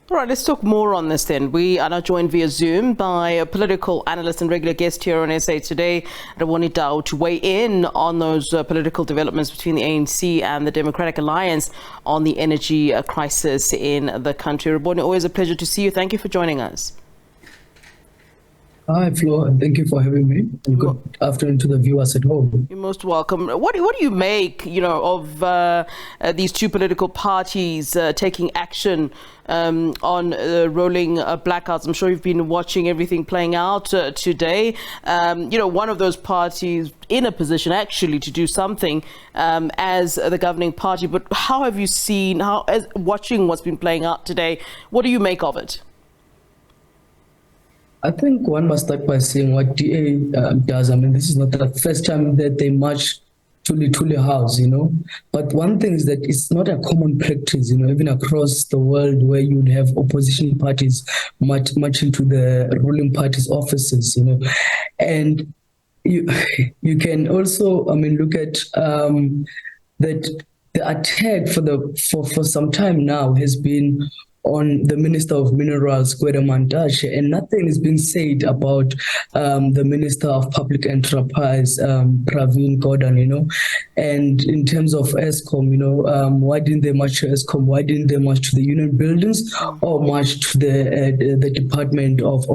All right, let's talk more on this then. We are now joined via Zoom by a political analyst and regular guest here on SA Today, Rebone Tau, to weigh in on those political developments between the ANC and the Democratic Alliance on the energy crisis in the country. Rebone, always a pleasure to see you. Thank you for joining us. Hi, Flo, and thank you for having me. And good afternoon to the viewers at home. You're most welcome. What do you make, of these two political parties taking action on rolling blackouts? I'm sure you've been watching everything playing out today. One of those parties in a position actually to do something as the governing party. But how have you seen, as watching what's been playing out today, what do you make of it? I think one must start by saying what DA does. I mean, this is not the first time that they march to Luthuli House, But one thing is that it's not a common practice, even across the world, where you would have opposition parties marching to the ruling party's offices, And you can also, look at that the attack for some time now has been on the Minister of Minerals, and nothing is being said about the Minister of Public Enterprise, Pravin Gordhan, And in terms of Eskom, why didn't they march to Eskom? Why didn't they march to the union buildings or march to the Department of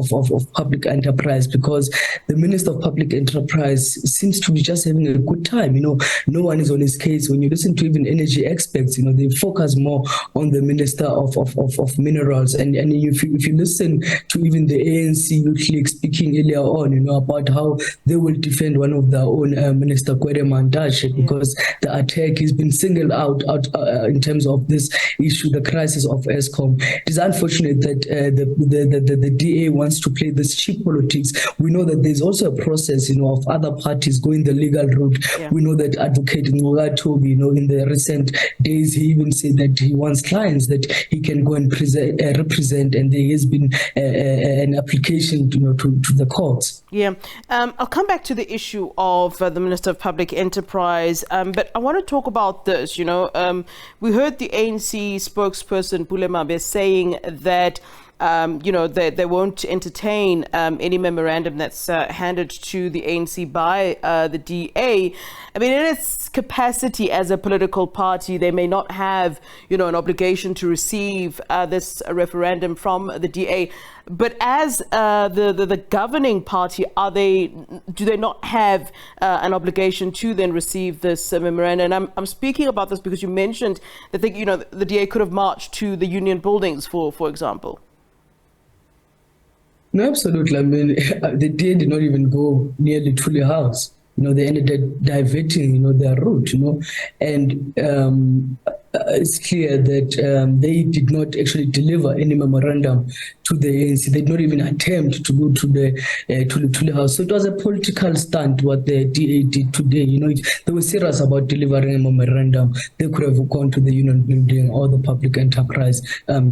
Public Enterprise? Because the Minister of Public Enterprise seems to be just having a good time. No one is on his case. When you listen to even energy experts, they focus more on the Minister of Minerals, and if you listen to even the ANC youth league speaking earlier on, about how they will defend one of their own, Minister Mantashe, because the attack has been singled out in terms of this issue, the crisis of Eskom. It is unfortunate that the DA wants to play this cheap politics. We know that there's also a process, of other parties going the legal route. Yeah. We know that Advocate Toby, in the recent days, he even said that he wants clients that he can go and represent, and there has been an application to the courts. Yeah, I'll come back to the issue of the Minister of Public Enterprise, but I want to talk about this. We heard the ANC spokesperson Pule Mabe saying that they won't entertain any memorandum that's handed to the ANC by the DA. I mean, in its capacity as a political party, they may not have, an obligation to receive this referendum from the DA. But as the governing party, do they not have an obligation to then receive this memorandum? And I'm speaking about this because you mentioned that the DA could have marched to the union buildings, for example. No, absolutely. I mean, the DA did not even go near the Luthuli House. They ended up diverting, their route, and it's clear that they did not actually deliver any memorandum to the ANC. They did not even attempt to go to the Luthuli House. So it was a political stunt what the DA did today. If they were serious about delivering a memorandum, they could have gone to the union building or the public enterprise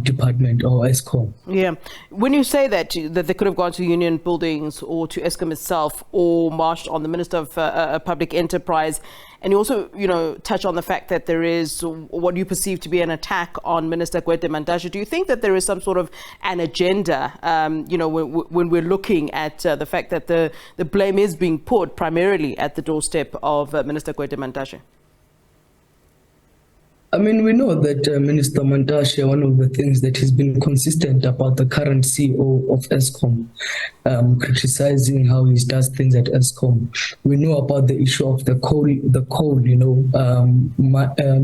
department or Eskom. Yeah. When you say that they could have gone to union buildings or to Eskom itself or marched on the Minister of Public Enterprise, and you also, touch on the fact that there is what you perceive to be an attack on Minister Mantashe. Do you think that there is some sort of an agenda, when we're looking at the fact that the blame is being put primarily at the doorstep of Minister Mantashe? I mean, we know that Minister Mantashe, one of the things that he's been consistent about the current CEO of Eskom, criticizing how he does things at Eskom. We know about the issue of the coal,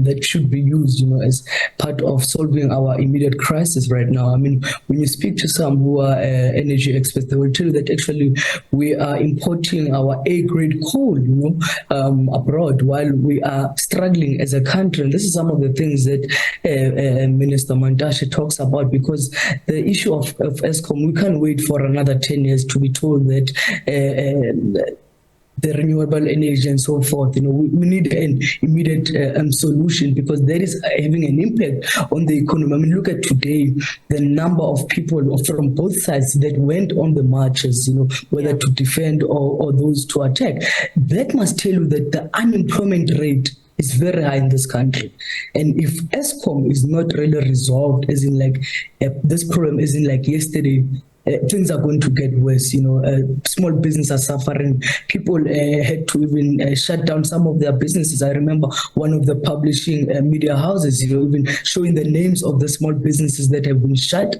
that should be used, as part of solving our immediate crisis right now. I mean, when you speak to some who are energy experts, they will tell you that actually we are importing our A-grade coal, abroad, while we are struggling as a country. And this is some of the things that Minister Mantashe talks about, because the issue of Eskom, we can't wait for another 10 years to be told that the renewable energy and so forth, we need an immediate solution, because that is having an impact on the economy. I mean, look at today, the number of people from both sides that went on the marches, whether to defend or those to attack. That must tell you that the unemployment rate is very high in this country. And if Eskom is not really resolved, as in like this problem, as in like yesterday, things are going to get worse. Small businesses are suffering. People had to even shut down some of their businesses. I remember one of the publishing media houses, even showing the names of the small businesses that have been shut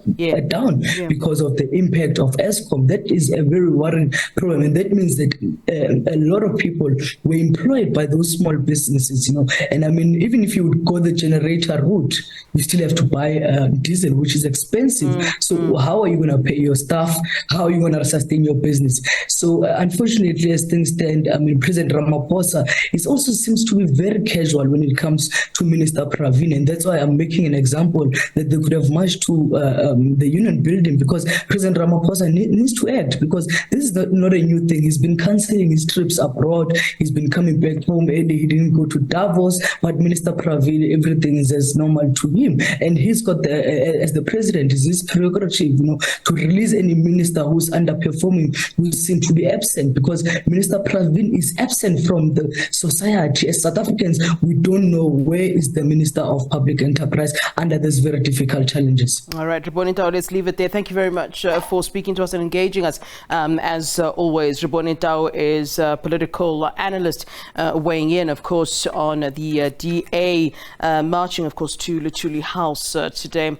down because of the impact of Eskom. That is a very worrying problem, and that means that a lot of people were employed by those small businesses. And I mean, even if you would go the generator route, you still have to buy diesel, which is expensive. So how are you going to pay your staff? How are you going to sustain your business? So unfortunately, as things stand, I mean, President Ramaphosa, it also seems to be very casual when it comes to Minister Pravin, and that's why I'm making an example that they could have marched to the union building, because President Ramaphosa needs to act, because this is not a new thing. He's been cancelling his trips abroad. He's been coming back home early. He didn't go to Davos, but Minister Pravin, everything is as normal to him, and he's got as the president, is his prerogative, to release any minister who's underperforming, who seems to be absent, because Minister Pravin is absent from the society. As South Africans, we don't know where is the Minister of Public Enterprise under these very difficult challenges. All right, Rebone Tau, let's leave it there. Thank you very much for speaking to us and engaging us. As always, Rebone Tau is a political analyst weighing in, of course, on the DA marching, of course, to Luthuli House today.